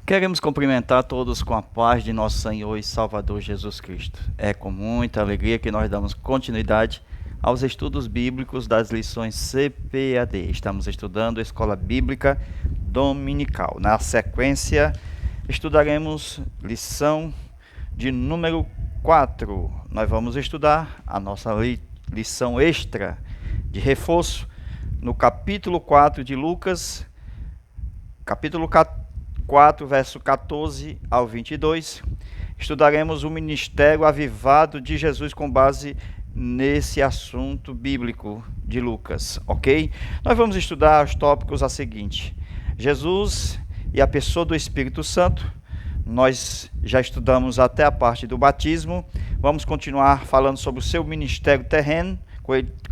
Queremos cumprimentar todos com a paz de nosso Senhor e Salvador Jesus Cristo. É com muita alegria que nós damos continuidade aos estudos bíblicos das lições CPAD. Estamos estudando a Escola Bíblica Dominical. Na sequência, estudaremos lição de número 4. Nós vamos estudar a nossa lição extra de reforço no capítulo 4 de Lucas, capítulo 4, verso 14 ao 22, estudaremos o ministério avivado de Jesus com base nesse assunto bíblico de Lucas, ok? Nós vamos estudar os tópicos a seguinte: Jesus e a pessoa do Espírito Santo. Nós já estudamos até a parte do batismo. Vamos continuar falando sobre o seu ministério terreno,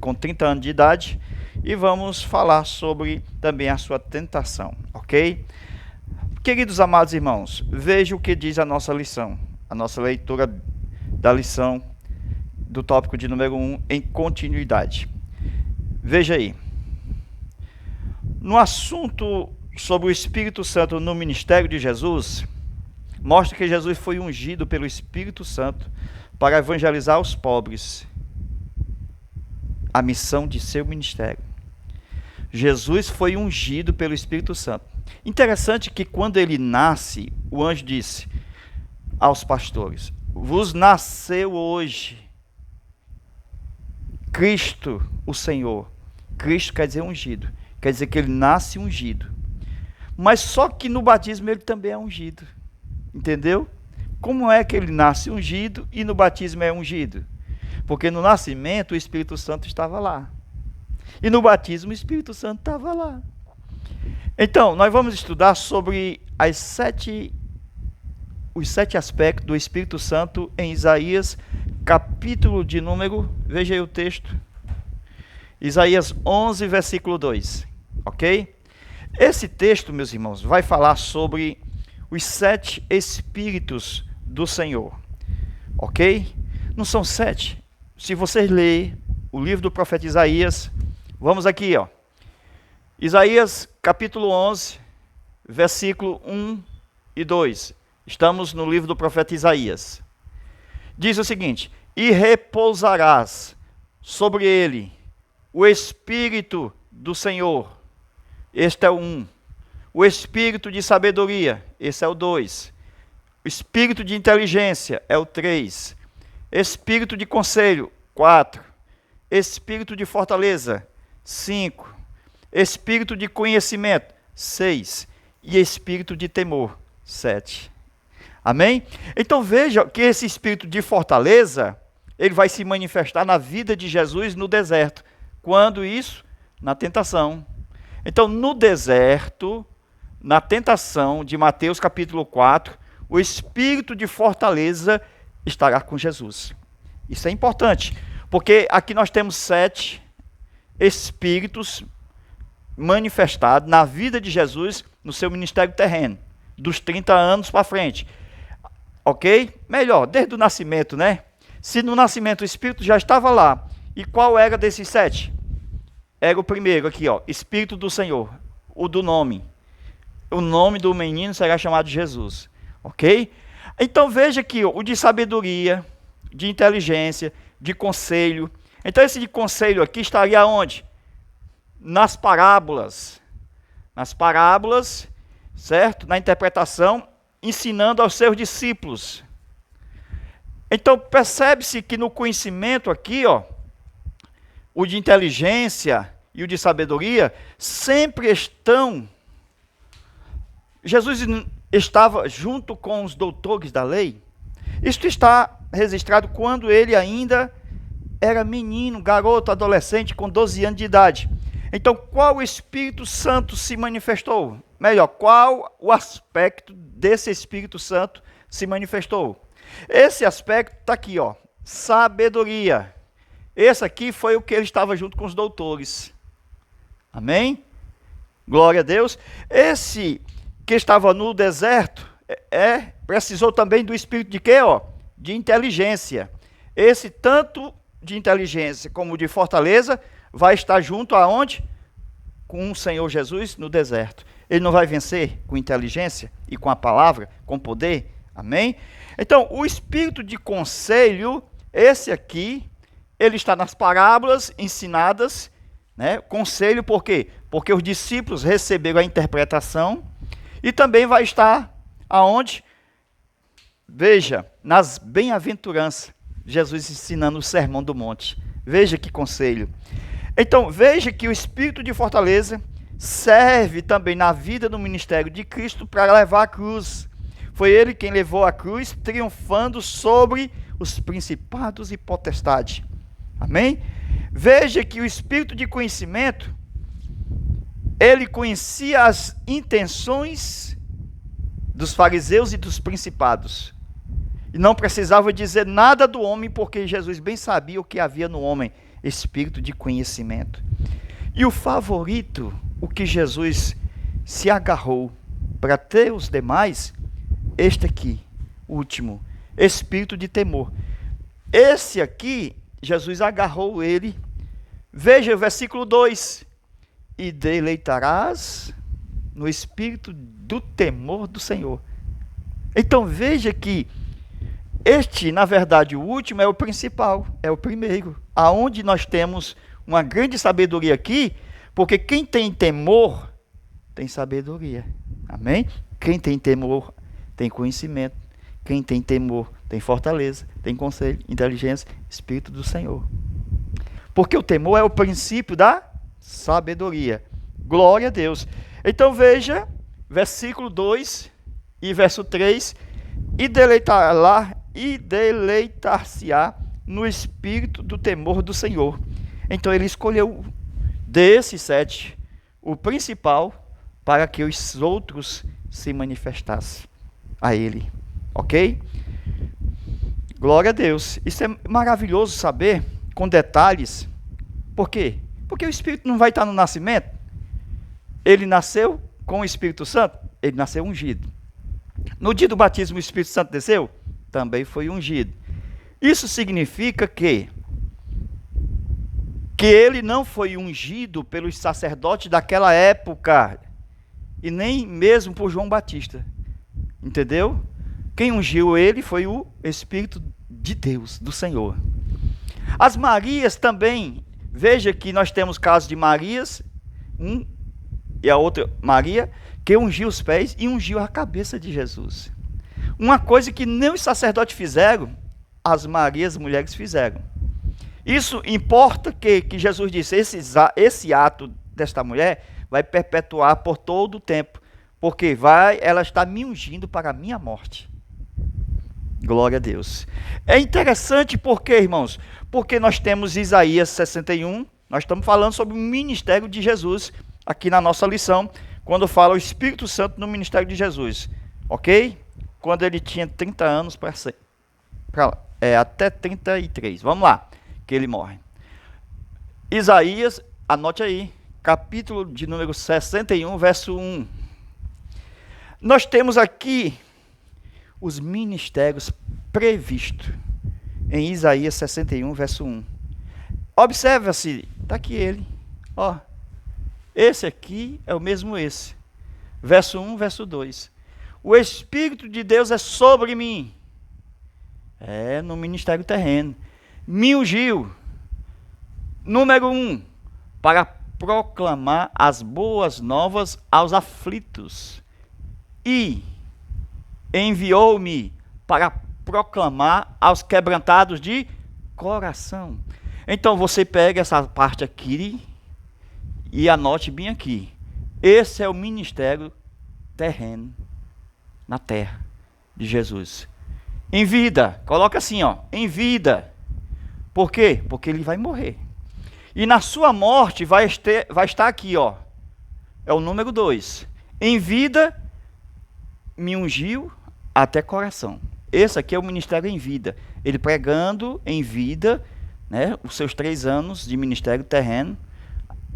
com 30 anos de idade, e vamos falar sobre também a sua tentação, ok? Queridos amados irmãos, veja o que diz a nossa lição, a nossa leitura da lição do tópico de número 1 em continuidade. Veja aí. No assunto sobre o Espírito Santo no ministério de Jesus, mostra que Jesus foi ungido pelo Espírito Santo para evangelizar os pobres, a missão de seu ministério. Jesus foi ungido pelo Espírito Santo. Interessante que quando ele nasce, o anjo disse aos pastores: vos nasceu hoje Cristo, o Senhor. Cristo quer dizer ungido, quer dizer que ele nasce ungido. Mas só que no batismo ele também é ungido. Entendeu? Como é que ele nasce ungido e no batismo é ungido? Porque no nascimento o Espírito Santo estava lá. E no batismo o Espírito Santo estava lá. Então, nós vamos estudar sobre os sete aspectos do Espírito Santo em Isaías, capítulo de número, veja aí o texto, Isaías 11, versículo 2, ok? Esse texto, meus irmãos, vai falar sobre os 7 Espíritos do Senhor, ok? Não são 7. Se vocês lerem o livro do profeta Isaías, vamos aqui, ó. Isaías capítulo 11, versículo 1 e 2. Estamos no livro do profeta Isaías. Diz o seguinte: e repousarás sobre ele o Espírito do Senhor. Este é o 1. O Espírito de sabedoria, esse é o 2. O Espírito de inteligência é o 3. Espírito de conselho, 4. Espírito de fortaleza, 5. Espírito de conhecimento, 6. E espírito de temor, 7. Amém? Então veja que esse espírito de fortaleza, ele vai se manifestar na vida de Jesus no deserto. Quando isso? Na tentação. Então no deserto, na tentação de Mateus capítulo 4, o espírito de fortaleza estará com Jesus. Isso é importante, porque aqui nós temos 7 espíritos manifestado na vida de Jesus no seu ministério terreno, dos 30 anos para frente. Ok? Melhor, desde o nascimento, né? Se no nascimento o Espírito já estava lá, e qual era desses 7? Era o primeiro aqui, ó, Espírito do Senhor, o do nome. O nome do menino será chamado Jesus. Ok? Então veja aqui, ó, o de sabedoria, de inteligência, de conselho. Então esse de conselho aqui estaria onde? Nas parábolas, certo? Na interpretação, ensinando aos seus discípulos. Então, percebe-se que no conhecimento aqui, ó, o de inteligência e o de sabedoria sempre estão. Jesus estava junto com os doutores da lei. Isto está registrado quando ele ainda era menino, garoto, adolescente, com 12 anos de idade. Então, qual Espírito Santo se manifestou? Melhor, qual o aspecto desse Espírito Santo se manifestou? Esse aspecto está aqui, ó, sabedoria. Esse aqui foi o que ele estava junto com os doutores. Amém? Glória a Deus. Esse que estava no deserto, precisou também do Espírito de quê? Ó? De inteligência. Esse tanto de inteligência como de fortaleza vai estar junto aonde? Com o Senhor Jesus no deserto. Ele não vai vencer com inteligência e com a palavra, com poder? Amém? Então, o espírito de conselho, esse aqui, ele está nas parábolas ensinadas, né? Conselho por quê? Porque os discípulos receberam a interpretação e também vai estar aonde? Veja, nas bem-aventuranças, Jesus ensinando o Sermão do Monte. Veja que conselho. Então, veja que o espírito de fortaleza serve também na vida do ministério de Cristo para levar a cruz. Foi ele quem levou a cruz, triunfando sobre os principados e potestades. Amém? Veja que o espírito de conhecimento, ele conhecia as intenções dos fariseus e dos principados. E não precisava dizer nada do homem, porque Jesus bem sabia o que havia no homem, espírito de conhecimento. E o favorito, o que Jesus se agarrou para ter os demais, este aqui, o último, espírito de temor. Esse aqui, Jesus agarrou ele. Veja o versículo 2. E deleitarás no espírito do temor do Senhor. Então veja que este, na verdade, o último é o principal, é o primeiro. Aonde nós temos uma grande sabedoria aqui, porque quem tem temor tem sabedoria. Amém? Quem tem temor tem conhecimento. Quem tem temor tem fortaleza, tem conselho, inteligência, Espírito do Senhor. Porque o temor é o princípio da sabedoria. Glória a Deus. Então veja, versículo 2 e verso 3. E deleitar-se-á no espírito do temor do Senhor. Então ele escolheu desses 7 o principal para que os outros se manifestassem a ele. Ok? Glória a Deus. Isso é maravilhoso saber com detalhes. Por quê? Porque o Espírito não vai estar no nascimento. Ele nasceu com o Espírito Santo. Ele nasceu ungido. No dia do batismo o Espírito Santo desceu? Também foi ungido. Isso significa que ele não foi ungido pelos sacerdotes daquela época. E nem mesmo por João Batista. Entendeu? Quem ungiu ele foi o Espírito de Deus, do Senhor. As Marias também, veja que nós temos casos de Marias, e a outra Maria, que ungiu os pés e ungiu a cabeça de Jesus. Uma coisa que nem os sacerdotes fizeram, as Marias, mulheres, fizeram. Isso importa que Jesus disse, esse ato desta mulher vai perpetuar por todo o tempo, porque ela está me ungindo para a minha morte. Glória a Deus. É interessante porque, irmãos, porque nós temos Isaías 61, nós estamos falando sobre o ministério de Jesus, aqui na nossa lição, quando fala o Espírito Santo no ministério de Jesus, ok? Quando ele tinha 30 anos até 33, vamos lá, que ele morre. Isaías, anote aí, capítulo de número 61, verso 1. Nós temos aqui os ministérios previstos em Isaías 61, verso 1. Observa-se, está aqui ele, ó. Esse aqui é o mesmo esse. Verso 1, verso 2. O Espírito de Deus é sobre mim. É, no ministério terreno. Me ungiu. Número 1, para proclamar as boas novas aos aflitos. E enviou-me para proclamar aos quebrantados de coração. Então você pega essa parte aqui e anote bem aqui. Esse é o ministério terreno na terra de Jesus. Em vida, coloca assim, ó, em vida. Por quê? Porque ele vai morrer. E na sua morte vai estar aqui, ó. É o número 2. Em vida, me ungiu até coração. Esse aqui é o ministério em vida. Ele pregando em vida, né, os seus 3 anos de ministério terreno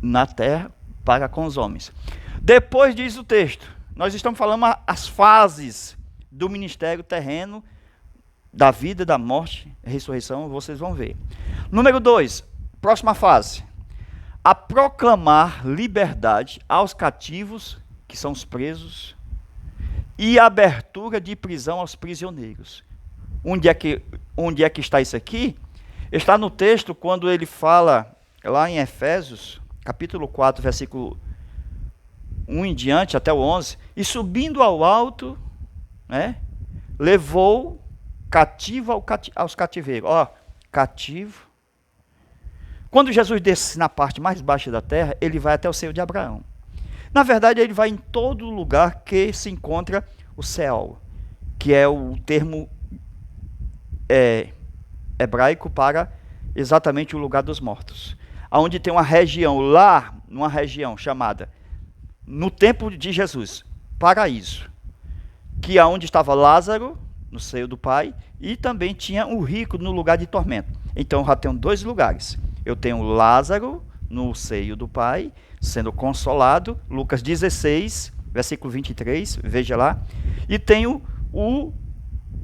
na terra para com os homens. Depois diz o texto, nós estamos falando as fases do ministério terreno, da vida, da morte, ressurreição, vocês vão ver. Número 2, próxima fase. A proclamar liberdade aos cativos que são os presos, e a abertura de prisão aos prisioneiros. Onde é que está isso aqui? Está no texto quando ele fala, lá em Efésios, capítulo 4, versículo 1 em diante, até o 11, e subindo ao alto, né, levou cativo aos cativeiros. Ó, cativo. Quando Jesus desce na parte mais baixa da terra, ele vai até o seio de Abraão. Na verdade, ele vai em todo lugar que se encontra o céu, que é o termo hebraico para exatamente o lugar dos mortos. Onde tem uma região, lá, numa região chamada, no tempo de Jesus, paraíso, que é onde estava Lázaro, no seio do Pai, e também tinha o rico no lugar de tormento. Então, eu já tenho dois lugares. Eu tenho Lázaro no seio do Pai, sendo consolado, Lucas 16, versículo 23, veja lá. E tenho o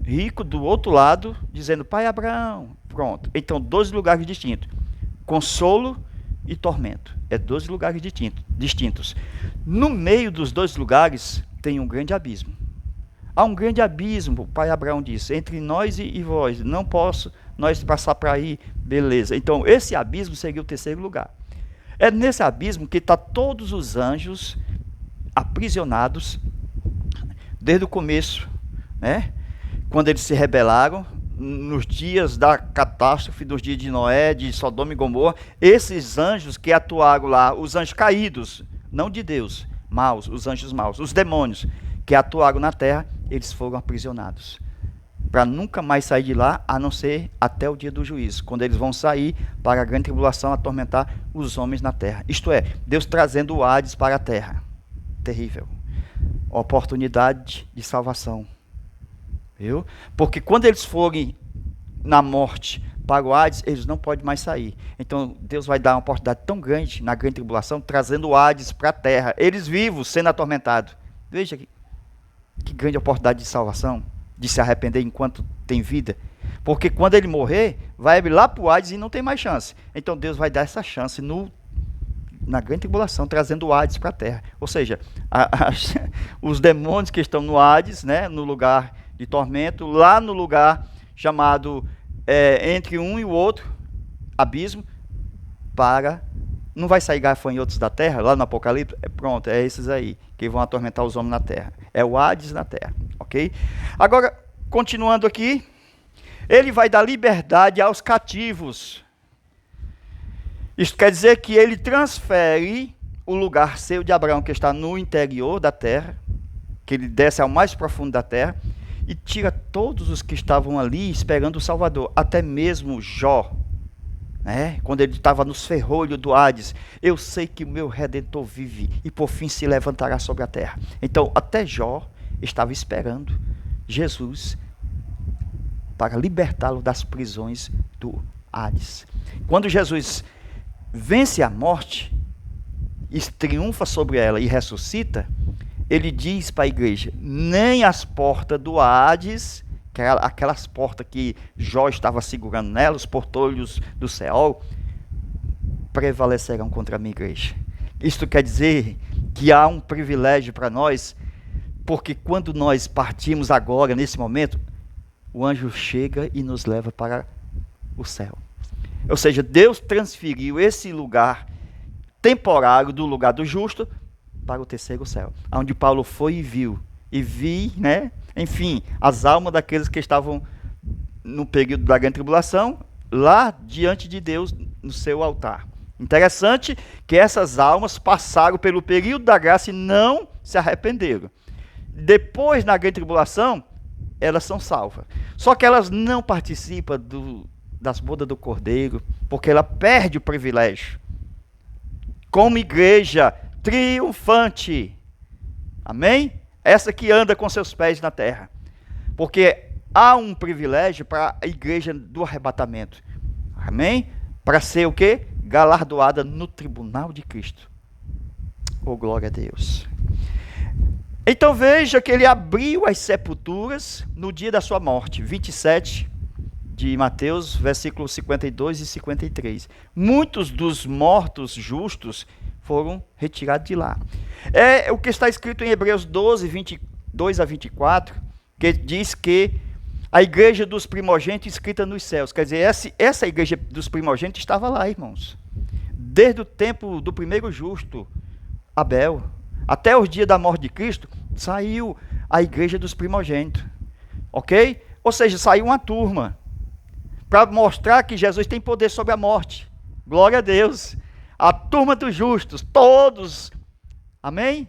rico do outro lado, dizendo, Pai Abraão. Pronto. Então, dois lugares distintos. Consolo e tormento. É dois lugares distintos. No meio dos dois lugares, tem um grande abismo. Há um grande abismo, o pai Abraão disse, entre nós e vós. Não posso nós passar para aí, beleza. Então, esse abismo seria o terceiro lugar. É nesse abismo que estão todos os anjos aprisionados desde o começo, né? Quando eles se rebelaram, nos dias da catástrofe, nos dias de Noé, de Sodoma e Gomorra, esses anjos que atuaram lá, os anjos caídos, não de Deus, maus, os anjos maus, os demônios que atuaram na terra, eles foram aprisionados. Para nunca mais sair de lá, a não ser até o dia do juízo, quando eles vão sair para a grande tribulação atormentar os homens na terra. Isto é, Deus trazendo o Hades para a terra. Terrível. Oportunidade de salvação. Viu? Porque quando eles forem na morte para o Hades, eles não podem mais sair. Então Deus vai dar uma oportunidade tão grande na grande tribulação, trazendo o Hades para a terra. Eles vivos, sendo atormentados. Veja que grande oportunidade de salvação, de se arrepender enquanto tem vida. Porque quando ele morrer, vai lá para o Hades e não tem mais chance. Então Deus vai dar essa chance na grande tribulação, trazendo o Hades para a terra. Ou seja, os demônios que estão no Hades, né, no lugar de tormento, lá no lugar chamado entre um e o outro, abismo, não vai sair gafanhotos da terra, lá no Apocalipse, pronto, é esses aí, que vão atormentar os homens na terra. É o Hades na terra, ok? Agora, continuando aqui, ele vai dar liberdade aos cativos. Isso quer dizer que ele transfere o lugar seu de Abraão, que está no interior da terra, que ele desce ao mais profundo da terra, e tira todos os que estavam ali esperando o Salvador, até mesmo Jó, né? Quando ele estava nos ferrolhos do Hades, eu sei que o meu Redentor vive e por fim se levantará sobre a terra. Então até Jó estava esperando Jesus para libertá-lo das prisões do Hades. Quando Jesus vence a morte, e triunfa sobre ela e ressuscita, ele diz para a igreja, nem as portas do Hades, que eram aquelas portas que Jó estava segurando nela, os portolhos do céu, prevalecerão contra a minha igreja. Isto quer dizer que há um privilégio para nós, porque quando nós partimos agora, nesse momento, o anjo chega e nos leva para o céu. Ou seja, Deus transferiu esse lugar temporário do lugar do justo para o terceiro céu, onde Paulo foi e viu, né? Enfim, as almas daqueles que estavam no período da grande tribulação, lá diante de Deus, no seu altar. Interessante que essas almas passaram pelo período da graça e não se arrependeram. Depois, na grande tribulação, elas são salvas. Só que elas não participam das bodas do Cordeiro, porque ela perde o privilégio. Como igreja triunfante. Amém? Essa que anda com seus pés na terra. Porque há um privilégio para a igreja do arrebatamento. Amém? Para ser o quê? Galardoada no tribunal de Cristo. Oh, glória a Deus. Então veja que ele abriu as sepulturas no dia da sua morte. 27 de Mateus, versículos 52 e 53. Muitos dos mortos justos foram retirados de lá. É o que está escrito em Hebreus 12, 22 a 24, que diz que a igreja dos primogênitos escrita nos céus. Quer dizer, essa igreja dos primogênitos estava lá, irmãos. Desde o tempo do primeiro justo, Abel, até os dias da morte de Cristo, saiu a igreja dos primogênitos. Ok? Ou seja, saiu uma turma para mostrar que Jesus tem poder sobre a morte. Glória a Deus. A turma dos justos, todos, amém?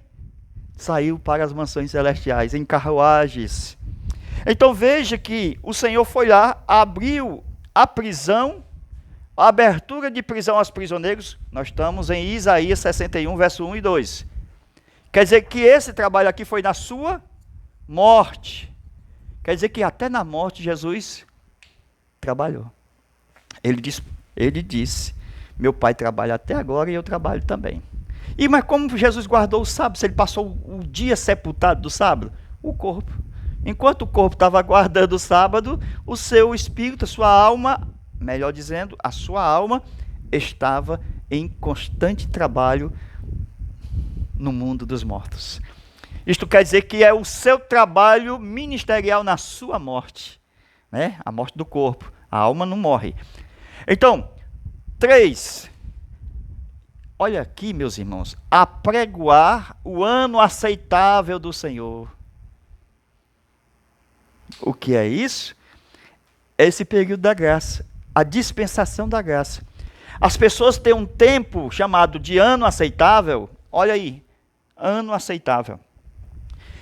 Saiu para as mansões celestiais, em carruagens. Então veja que o Senhor foi lá, abriu a prisão, a abertura de prisão aos prisioneiros. Nós estamos em Isaías 61, verso 1 e 2. Quer dizer que esse trabalho aqui foi na sua morte. Quer dizer que até na morte Jesus trabalhou. Ele disse, meu pai trabalha até agora e eu trabalho também. Mas como Jesus guardou o sábado, se ele passou o dia sepultado do sábado? O corpo. Enquanto o corpo estava guardando o sábado, o seu espírito, a sua alma, melhor dizendo, a sua alma estava em constante trabalho no mundo dos mortos. Isto quer dizer que é o seu trabalho ministerial na sua morte, né? A morte do corpo. A alma não morre. Então, 3. Olha aqui, meus irmãos, apregoar o ano aceitável do Senhor. O que é isso? É esse período da graça, a dispensação da graça. As pessoas têm um tempo chamado de ano aceitável. Olha aí, ano aceitável.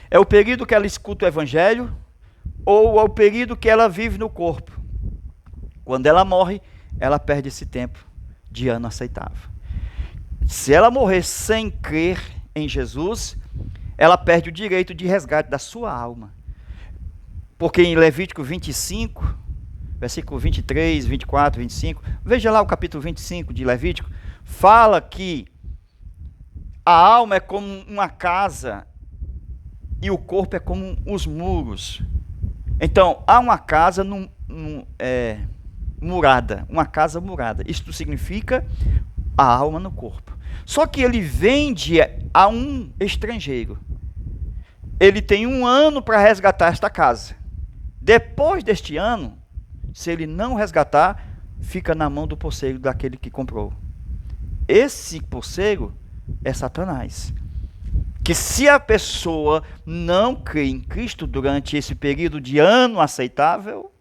É o período que ela escuta o evangelho ou é o período que ela vive no corpo. Quando ela morre, ela perde esse tempo de ano aceitável. Se ela morrer sem crer em Jesus, ela perde o direito de resgate da sua alma. Porque em Levítico 25, versículo 23, 24, 25, veja lá o capítulo 25 de Levítico, fala que a alma é como uma casa e o corpo é como os muros. Então, há uma casa murada, uma casa murada. Isto significa a alma no corpo. Só que ele vende a um estrangeiro. Ele tem 1 ano para resgatar esta casa. Depois deste ano, se ele não resgatar, fica na mão do poceiro daquele que comprou. Esse poceiro é Satanás. Que se a pessoa não crê em Cristo durante esse período de ano aceitável,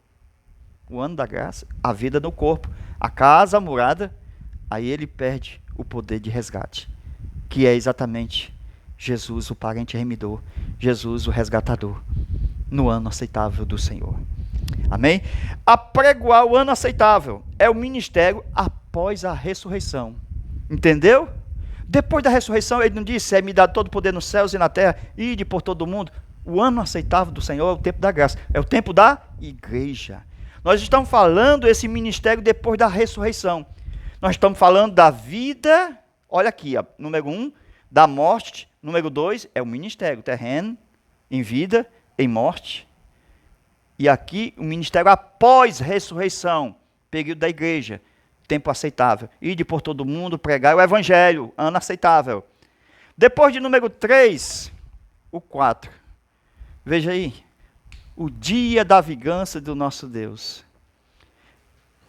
o ano da graça, a vida no corpo, a casa, a morada, aí ele perde o poder de resgate, que é exatamente Jesus, o parente remidor, Jesus, o resgatador, no ano aceitável do Senhor. Amém? Apregoar o ano aceitável é o ministério após a ressurreição. Entendeu? Depois da ressurreição, ele não disse, me dá todo o poder nos céus e na terra, ide por todo o mundo. O ano aceitável do Senhor é o tempo da graça, é o tempo da igreja. Nós estamos falando esse ministério depois da ressurreição. Nós estamos falando da vida, olha aqui, ó, número 1, da morte, número 2, é o ministério terreno, em vida, em morte. E aqui, o ministério após ressurreição, período da igreja, tempo aceitável. Ide por todo mundo, pregar o evangelho, ano aceitável. Depois de número 3, o 4. Veja aí, o dia da vingança do nosso Deus.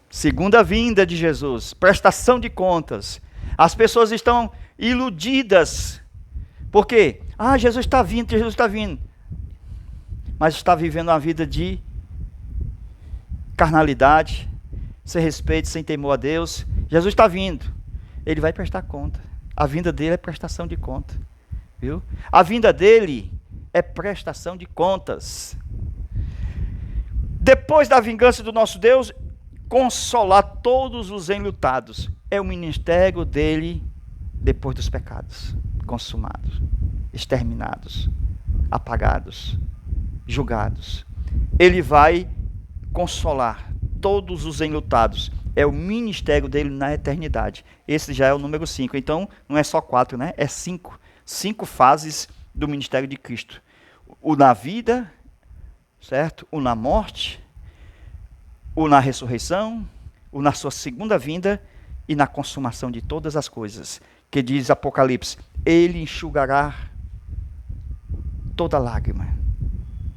Segunda vinda de Jesus, prestação de contas. As pessoas estão iludidas. Por quê? Jesus está vindo, Jesus está vindo. Mas está vivendo uma vida de carnalidade, sem respeito, sem temor a Deus. Jesus está vindo. Ele vai prestar conta. A vinda dele é prestação de conta. Viu? A vinda dele é prestação de contas. Depois da vingança do nosso Deus, consolar todos os enlutados. É o ministério dele depois dos pecados consumados, exterminados, apagados, julgados. Ele vai consolar todos os enlutados. É o ministério dele na eternidade. Esse já é o número 5. Então, não é só 4, né? É 5. 5 fases do ministério de Cristo. O na vida, certo? O na morte, o na ressurreição, o na sua segunda vinda e na consumação de todas as coisas, que diz Apocalipse, ele enxugará toda lágrima.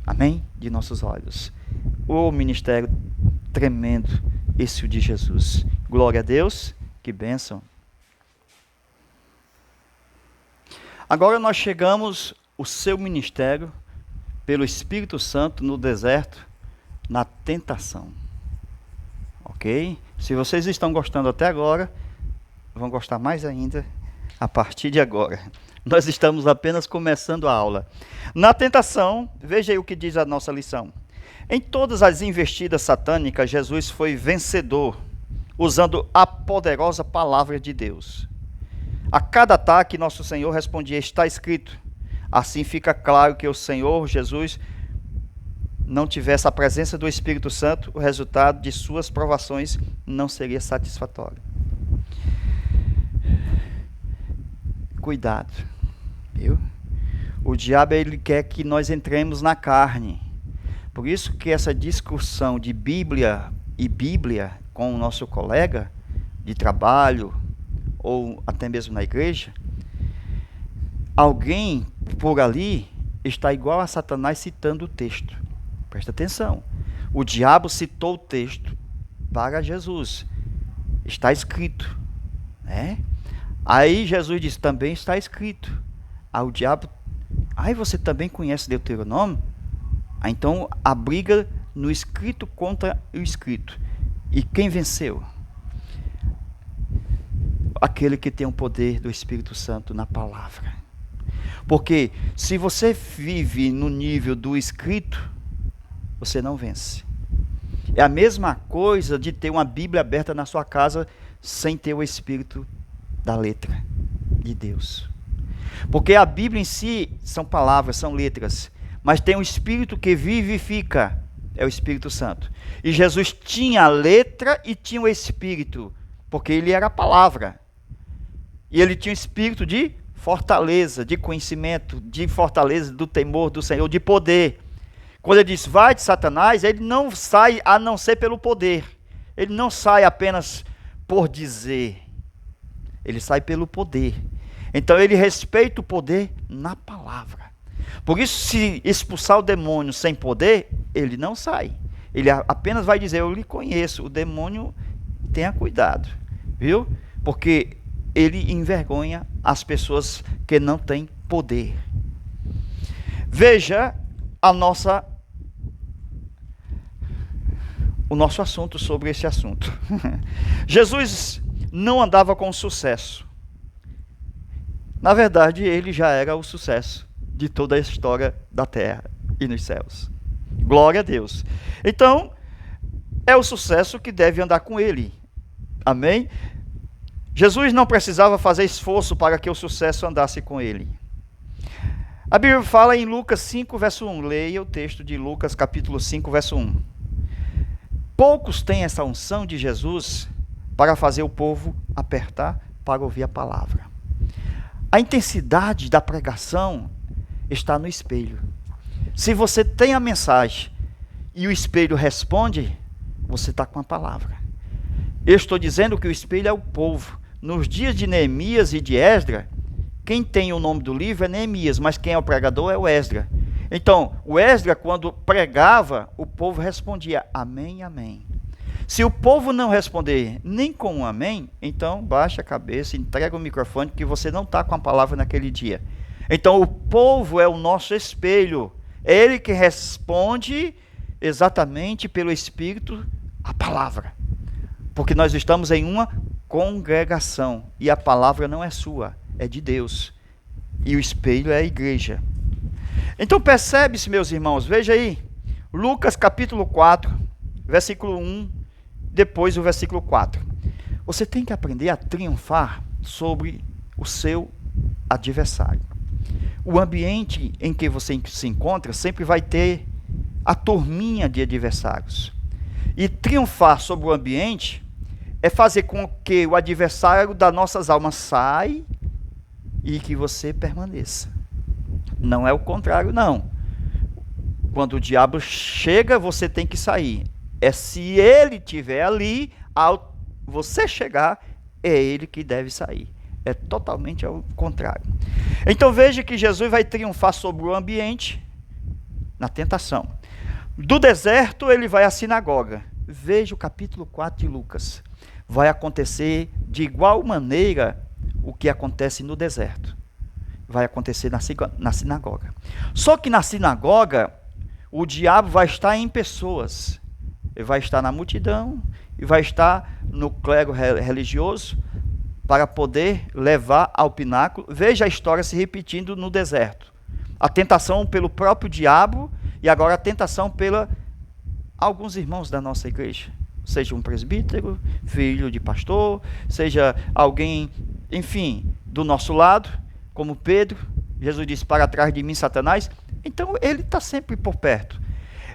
Amém? De nossos olhos. O ministério tremendo, esse o de Jesus. Glória a Deus, que bênção. Agora nós chegamos ao seu ministério, pelo Espírito Santo, no deserto, na tentação. Ok? Se vocês estão gostando até agora, vão gostar mais ainda a partir de agora. Nós estamos apenas começando a aula. Na tentação, veja aí o que diz a nossa lição. Em todas as investidas satânicas, Jesus foi vencedor, usando a poderosa palavra de Deus. A cada ataque, nosso Senhor respondia, está escrito. Assim fica claro que o Senhor Jesus não tivesse a presença do Espírito Santo, o resultado de suas provações não seria satisfatório. Cuidado, viu? O diabo, ele quer que nós entremos na carne. Por isso que essa discussão de Bíblia e Bíblia com o nosso colega de trabalho, ou até mesmo na igreja, alguém por ali está igual a Satanás citando o texto. Presta atenção. O diabo citou o texto para Jesus. Está escrito, né? Aí Jesus disse, também está escrito. Aí o diabo, você também conhece Deuteronômio? Então a briga no escrito contra o escrito. E quem venceu? Aquele que tem o poder do Espírito Santo na palavra. Porque se você vive no nível do escrito, você não vence. É a mesma coisa de ter uma Bíblia aberta na sua casa sem ter o Espírito da letra de Deus. Porque a Bíblia em si são palavras, são letras, mas tem um Espírito que vivifica, é o Espírito Santo. E Jesus tinha a letra e tinha o Espírito, porque ele era a palavra. E ele tinha o espírito de fortaleza, de conhecimento, de fortaleza, do temor do Senhor, de poder. Quando ele diz, vai de Satanás, ele não sai a não ser pelo poder. Ele não sai apenas por dizer. Ele sai pelo poder. Então ele respeita o poder na palavra. Por isso, se expulsar o demônio sem poder, ele não sai. Ele apenas vai dizer, eu lhe conheço, o demônio tenha cuidado. Viu? Porque ele envergonha as pessoas que não têm poder. Veja o nosso assunto sobre esse assunto. Jesus não andava com sucesso. Na verdade, ele já era o sucesso de toda a história da terra e nos céus. Glória a Deus. Então, é o sucesso que deve andar com ele. Amém? Jesus não precisava fazer esforço para que o sucesso andasse com ele. A Bíblia fala em Lucas 5, verso 1. Leia o texto de Lucas, capítulo 5, verso 1. Poucos têm essa unção de Jesus para fazer o povo apertar para ouvir a palavra. A intensidade da pregação está no espelho. Se você tem a mensagem e o espelho responde, você está com a palavra. Eu estou dizendo que o espelho é o povo. Nos dias de Neemias e de Esdras, quem tem o nome do livro é Neemias, mas quem é o pregador é o Esdras. Então, o Esdras, quando pregava, o povo respondia, amém, amém. Se o povo não responder nem com um amém, então baixa a cabeça, entrega o microfone, que você não está com a palavra naquele dia. Então, o povo é o nosso espelho. É ele que responde exatamente pelo Espírito a palavra. Porque nós estamos em uma congregação e a palavra não é sua, é de Deus. E o espelho é a igreja. Então percebe-se, meus irmãos, veja aí, Lucas capítulo 4, versículo 1, depois o versículo 4. Você tem que aprender a triunfar sobre o seu adversário. O ambiente em que você se encontra sempre vai ter a turminha de adversários. E triunfar sobre o ambiente é fazer com que o adversário das nossas almas saia e que você permaneça. Não é o contrário, não. Quando o diabo chega, você tem que sair. É se ele estiver ali, ao você chegar, é ele que deve sair. É totalmente ao contrário. Então veja que Jesus vai triunfar sobre o ambiente na tentação. Do deserto ele vai à sinagoga. Veja o capítulo 4 de Lucas. Vai acontecer de igual maneira o que acontece no deserto. Vai acontecer na sinagoga. Só que na sinagoga, o diabo vai estar em pessoas. Ele vai estar na multidão e vai estar no clero religioso para poder levar ao pináculo. Veja a história se repetindo no deserto. A tentação pelo próprio diabo e agora a tentação pela alguns irmãos da nossa igreja. Seja um presbítero, filho de pastor, seja alguém, enfim, do nosso lado, como Pedro. Jesus disse, para trás de mim, Satanás. Então, ele está sempre por perto.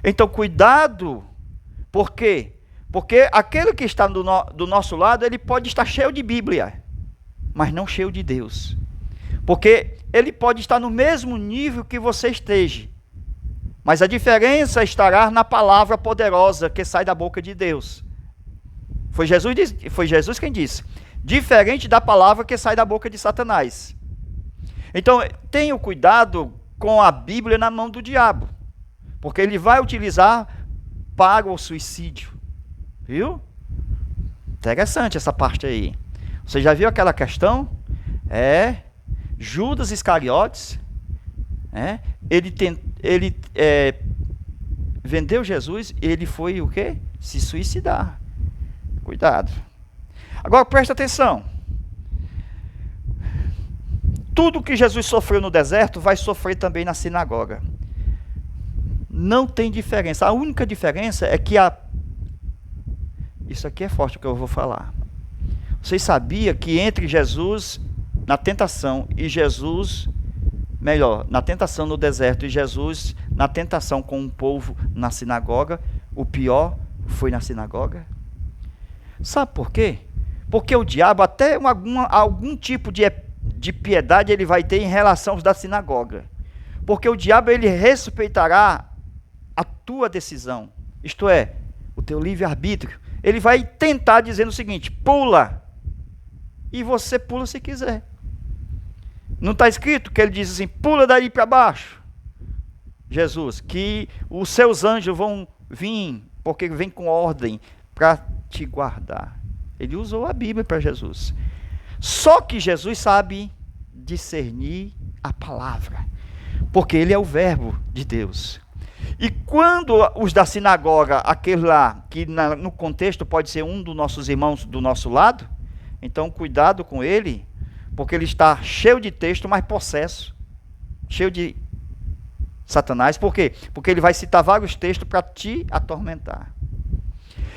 Então, cuidado. Por quê? Porque aquele que está do nosso lado, ele pode estar cheio de Bíblia, mas não cheio de Deus. Porque ele pode estar no mesmo nível que você esteja. Mas a diferença estará na palavra poderosa que sai da boca de Deus. Foi Jesus quem disse. Diferente da palavra que sai da boca de Satanás. Então, tenha cuidado com a Bíblia na mão do diabo. Porque ele vai utilizar para o suicídio. Viu? Interessante essa parte aí. Você já viu aquela questão? Judas Iscariotes, ele vendeu Jesus, ele foi o quê? Se suicidar. Cuidado. Agora presta atenção. Tudo que Jesus sofreu no deserto, vai sofrer também na sinagoga. Não tem diferença. A única diferença é que isso aqui é forte o que eu vou falar. Vocês sabiam que entre Jesus na tentação e Jesus, na tentação no deserto e Jesus na tentação com o povo na sinagoga, o pior foi na sinagoga? Sabe por quê? Porque o diabo, até algum tipo de piedade ele vai ter em relação aos da sinagoga. Porque o diabo, ele respeitará a tua decisão, isto é, o teu livre-arbítrio. Ele vai tentar dizendo o seguinte, pula, e você pula se quiser. Não está escrito que ele diz assim, pula daí para baixo, Jesus, que os seus anjos vão vir, porque vem com ordem para te guardar. Ele usou a Bíblia para Jesus. Só que Jesus sabe discernir a palavra, porque ele é o verbo de Deus. E quando os da sinagoga, aquele lá, que no contexto pode ser um dos nossos irmãos do nosso lado, então cuidado com ele, porque ele está cheio de texto, mas possesso, cheio de Satanás. Por quê? Porque ele vai citar vários textos para te atormentar.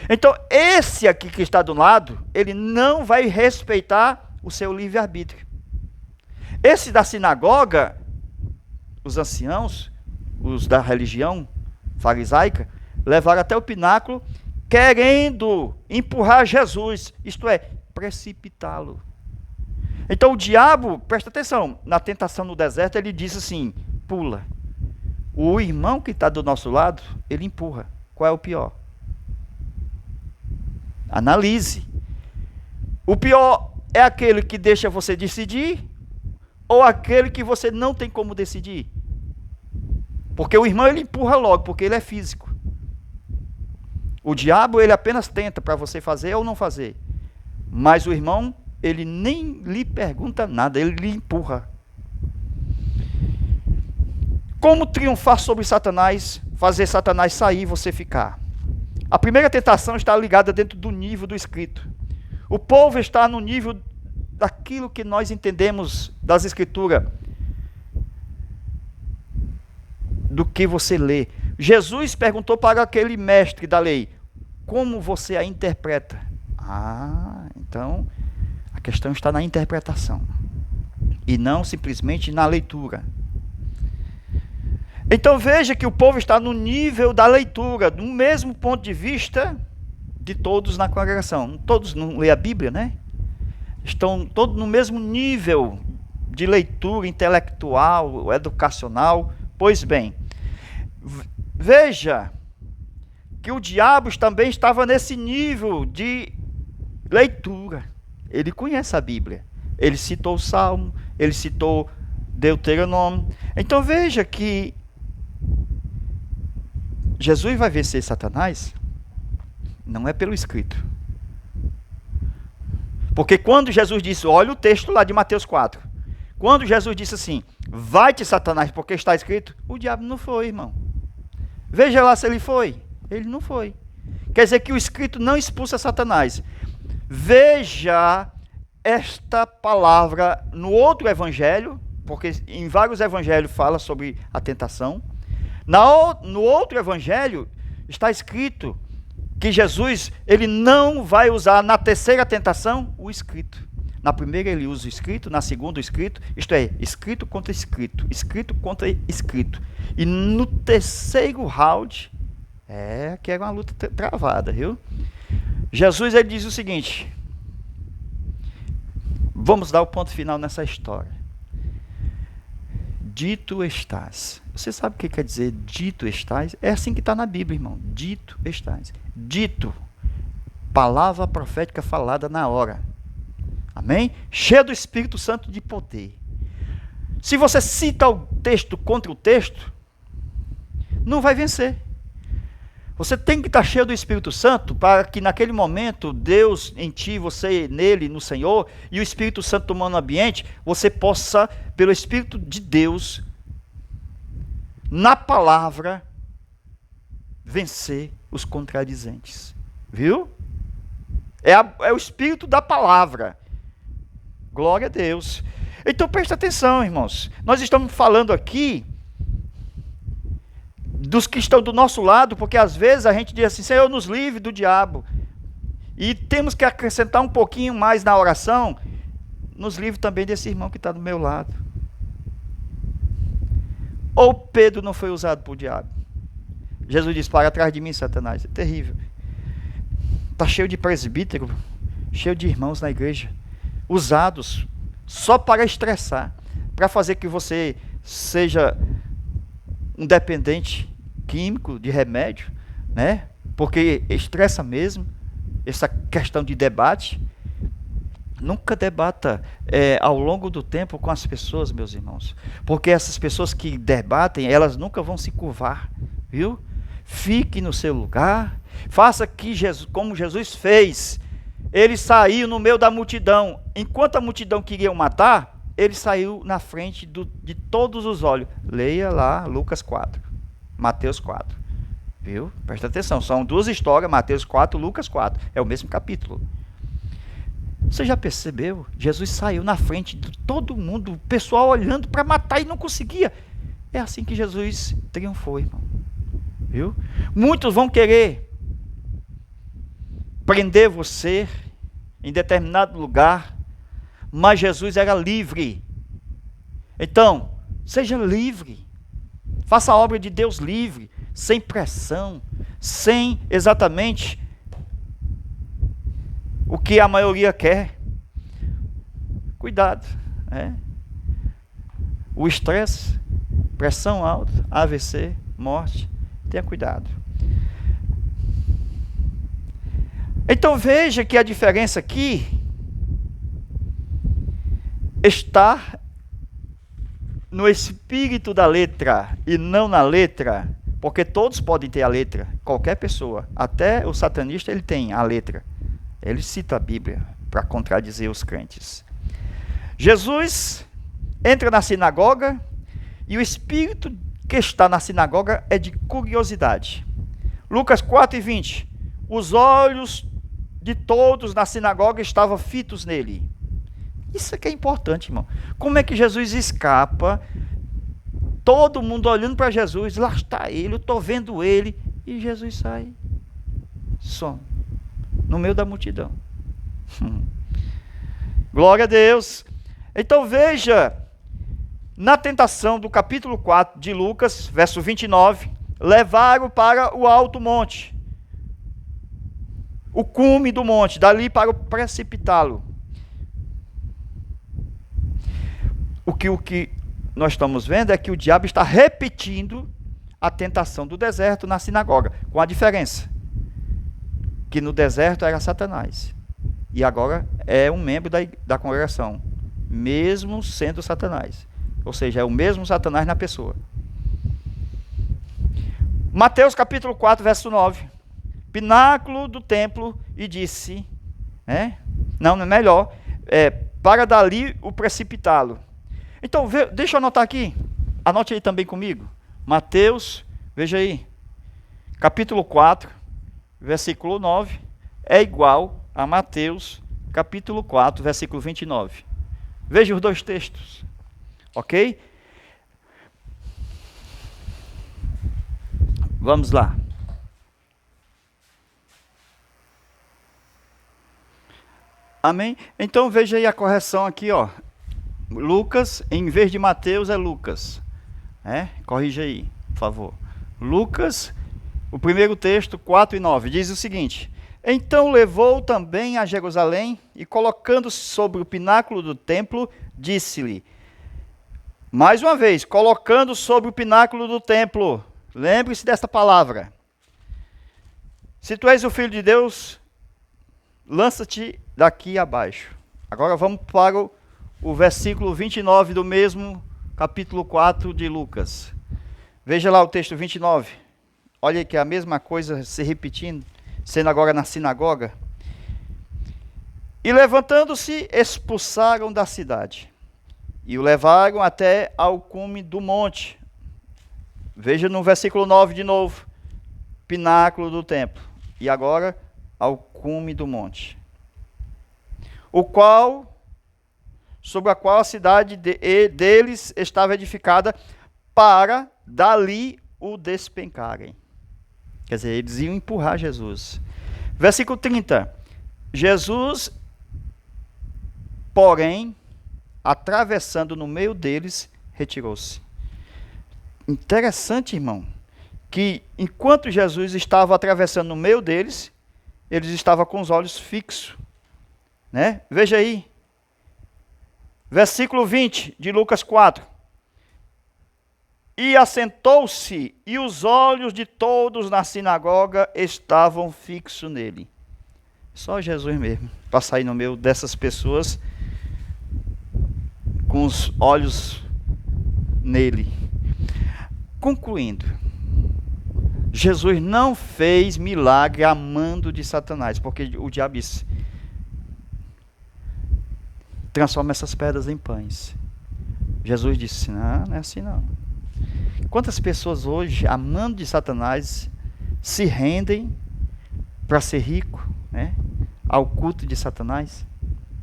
Então, esse aqui que está do lado, ele não vai respeitar o seu livre-arbítrio. Esse da sinagoga, os anciãos, os da religião farisaica, levaram até o pináculo, querendo empurrar Jesus, isto é, precipitá-lo. Então o diabo, presta atenção, na tentação no deserto, ele disse assim, pula. O irmão que está do nosso lado, ele empurra. Qual é o pior? Analise. O pior é aquele que deixa você decidir ou aquele que você não tem como decidir? Porque o irmão, ele empurra logo, porque ele é físico. O diabo, ele apenas tenta para você fazer ou não fazer. Mas o irmão, ele nem lhe pergunta nada, ele lhe empurra. Como triunfar sobre Satanás, fazer Satanás sair e você ficar? A primeira tentação está ligada dentro do nível do escrito. O povo está no nível daquilo que nós entendemos das escrituras, do que você lê. Jesus perguntou para aquele mestre da lei, como você a interpreta? Então a questão está na interpretação e não simplesmente na leitura. Então veja que o povo está no nível da leitura, no mesmo ponto de vista de todos na congregação. Todos não lêem a Bíblia, né? Estão todos no mesmo nível de leitura intelectual, educacional. Pois bem, veja que o diabo também estava nesse nível de leitura. Ele conhece a Bíblia, Ele citou o Salmo, ele citou Deuteronômio. Então veja que Jesus vai vencer Satanás não é pelo escrito. Porque quando Jesus disse, olha o texto lá de Mateus 4. Quando Jesus disse assim, vai-te Satanás, porque está escrito, o diabo não foi, irmão. Veja lá se ele foi. Ele não foi. Quer dizer que o escrito não expulsa Satanás. Veja esta palavra no outro evangelho, porque em vários evangelhos fala sobre a tentação. No outro evangelho está escrito que Jesus, ele não vai usar na terceira tentação o escrito. Na primeira ele usa o escrito, na segunda o escrito, isto é, escrito contra escrito contra escrito. E no terceiro round, que era uma luta travada, viu? Jesus, ele diz o seguinte, vamos dar o ponto final nessa história. Dito estás. Você sabe o que quer dizer dito estás? É assim que está na Bíblia, irmão. Dito estás. Dito. Palavra profética falada na hora. Amém? Cheio do Espírito Santo de poder. Se você cita o texto contra o texto, não vai vencer. Você tem que estar cheio do Espírito Santo para que naquele momento Deus em ti, você nele, no Senhor, e o Espírito Santo tomando o ambiente, você possa, pelo Espírito de Deus, na palavra, vencer os contradizentes. Viu? É o Espírito da palavra. Glória a Deus. Então presta atenção, irmãos. Nós estamos falando aqui dos que estão do nosso lado, porque às vezes a gente diz assim, Senhor, nos livre do diabo. E temos que acrescentar um pouquinho mais na oração, nos livre também desse irmão que está do meu lado. Ou Pedro não foi usado por diabo. Jesus diz, para trás de mim, Satanás. É terrível. Está cheio de presbítero, cheio de irmãos na igreja, usados só para estressar, para fazer que você seja um dependente químico de remédio, né? Porque estressa mesmo, essa questão de debate. Nunca debata ao longo do tempo com as pessoas, meus irmãos, porque essas pessoas que debatem, elas nunca vão se curvar, viu? Fique no seu lugar, faça que como Jesus fez. Ele saiu no meio da multidão, enquanto a multidão queria o matar, ele saiu na frente de todos os olhos. Leia lá Lucas 4, Mateus 4. Viu? Presta atenção, são duas histórias, Mateus 4, Lucas 4. É o mesmo capítulo. Você já percebeu? Jesus saiu na frente de todo mundo, o pessoal olhando para matar e não conseguia. É assim que Jesus triunfou, irmão. Viu? Muitos vão querer prender você em determinado lugar, mas Jesus era livre. Então, seja livre. Faça a obra de Deus livre, sem pressão, sem exatamente o que a maioria quer. Cuidado. O estresse, pressão alta, AVC, morte. Tenha cuidado. Então veja que a diferença aqui está no espírito da letra e não na letra, porque todos podem ter a letra, qualquer pessoa, até o satanista ele tem a letra, ele cita a Bíblia para contradizer os crentes. Jesus entra na sinagoga e o espírito que está na sinagoga é de curiosidade. Lucas 4:20, os olhos de todos na sinagoga estavam fitos nele. Isso aqui é importante, irmão. Como é que Jesus escapa? Todo mundo olhando para Jesus, lá está ele, eu estou vendo ele, e Jesus sai, some, no meio da multidão. Glória a Deus. Então veja, na tentação do capítulo 4 de Lucas, verso 29, levaram para o alto monte, o cume do monte, dali para o precipitá-lo. O que nós estamos vendo é que o diabo está repetindo a tentação do deserto na sinagoga, com a diferença que no deserto era Satanás, e agora é um membro da congregação, mesmo sendo Satanás. Ou seja, é o mesmo Satanás na pessoa. Mateus capítulo 4, verso 9. Pináculo do templo e disse, não é melhor, para dali o precipitá-lo. Então, deixa eu anotar aqui, anote aí também comigo. Mateus, veja aí, capítulo 4, versículo 9, é igual a Mateus, capítulo 4, versículo 29. Veja os dois textos, ok? Vamos lá. Amém? Então veja aí a correção aqui, ó. Lucas, em vez de Mateus, é Lucas. Corrija aí, por favor. Lucas, o primeiro texto, 4 e 9, diz o seguinte: então levou também a Jerusalém e, colocando-se sobre o pináculo do templo, disse-lhe, mais uma vez, colocando sobre o pináculo do templo, lembre-se desta palavra: se tu és o Filho de Deus, lança-te daqui abaixo. Agora vamos para o versículo 29 do mesmo capítulo 4 de Lucas. Veja lá o texto 29. Olha que é a mesma coisa se repetindo, sendo agora na sinagoga. E levantando-se, expulsaram da cidade e o levaram até ao cume do monte. Veja no versículo 9 de novo. Pináculo do templo. E agora ao cume do monte, sobre a qual a cidade deles estava edificada, para dali o despencarem. Quer dizer, eles iam empurrar Jesus. Versículo 30. Jesus, porém, atravessando no meio deles, retirou-se. Interessante, irmão, que enquanto Jesus estava atravessando no meio deles, eles estavam com os olhos fixos. Veja aí. Versículo 20 de Lucas 4. E assentou-se, e os olhos de todos na sinagoga estavam fixos nele. Só Jesus mesmo, para sair no meio dessas pessoas com os olhos nele. Concluindo, Jesus não fez milagre a mando de Satanás, porque o diabo disse, transforma essas pedras em pães. Jesus disse, não é assim não. Quantas pessoas hoje, a mando de Satanás, se rendem para ser rico, ao culto de Satanás?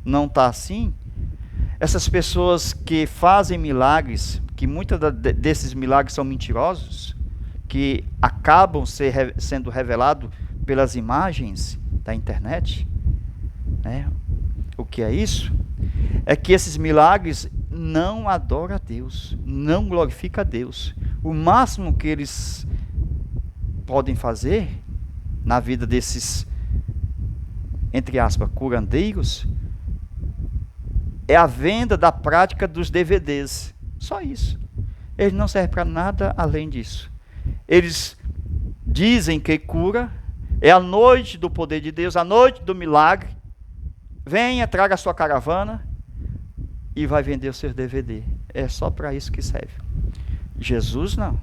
Não está assim? Essas pessoas que fazem milagres, que muitos desses milagres são mentirosos, que acabam sendo revelados pelas imagens da internet, o que é isso? É que esses milagres não adoram a Deus, não glorificam a Deus. O máximo que eles podem fazer na vida desses, entre aspas, curandeiros, é a venda da prática dos DVDs. Só isso. Eles não servem para nada além disso. Eles dizem que cura, é a noite do poder de Deus, a noite do milagre. Venha, traga a sua caravana e vai vender o seu DVD. É só para isso que serve. Jesus não.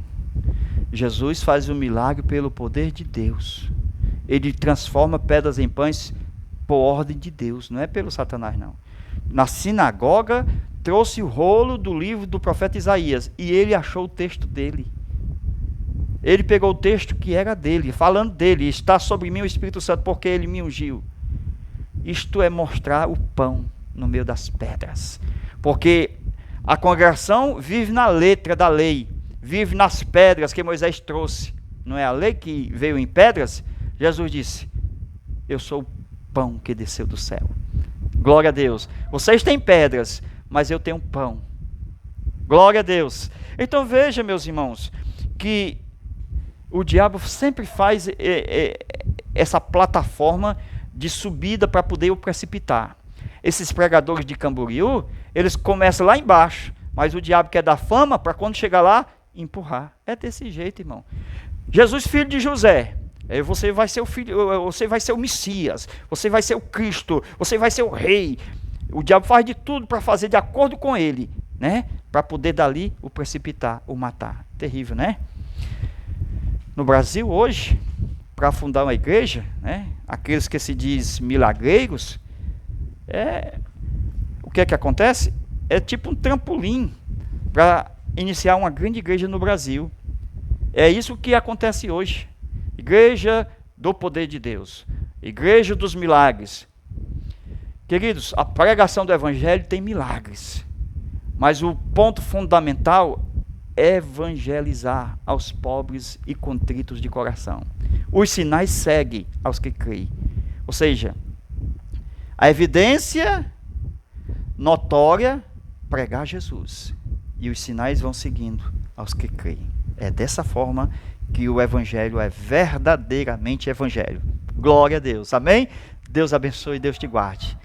Jesus faz o milagre pelo poder de Deus. Ele transforma pedras em pães por ordem de Deus, não é pelo Satanás não. Na sinagoga, trouxe o rolo do livro do profeta Isaías e ele achou o texto dele. Ele pegou o texto que era dele, falando dele, está sobre mim o Espírito Santo, porque ele me ungiu. Isto é mostrar o pão no meio das pedras. Porque a congregação vive na letra da lei, vive nas pedras que Moisés trouxe. Não é a lei que veio em pedras? Jesus disse, eu sou o pão que desceu do céu. Glória a Deus. Vocês têm pedras, mas eu tenho pão. Glória a Deus. Então veja, meus irmãos, que o diabo sempre faz essa plataforma de subida para poder o precipitar. Esses pregadores de Camboriú, eles começam lá embaixo, mas o diabo quer dar fama para quando chegar lá, empurrar. É desse jeito, irmão. Jesus, filho de José, você vai ser o filho, você vai ser o Messias, você vai ser o Cristo, você vai ser o rei. O diabo faz de tudo para fazer de acordo com ele, né? Para poder dali o precipitar, o matar. Terrível, né? No Brasil hoje, para fundar uma igreja, né? Aqueles que se diz milagreiros, o que é que acontece? É tipo um trampolim para iniciar uma grande igreja no Brasil. É isso que acontece hoje. Igreja do poder de Deus. Igreja dos milagres. Queridos, a pregação do evangelho tem milagres. Mas o ponto fundamental é evangelizar aos pobres e contritos de coração. Os sinais seguem aos que creem. Ou seja, a evidência notória, pregar Jesus. E os sinais vão seguindo aos que creem. É dessa forma que o evangelho é verdadeiramente evangelho. Glória a Deus. Amém? Deus abençoe e Deus te guarde.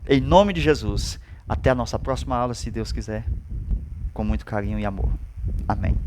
Em nome de Jesus. Até a nossa próxima aula, se Deus quiser. Com muito carinho e amor. Amém.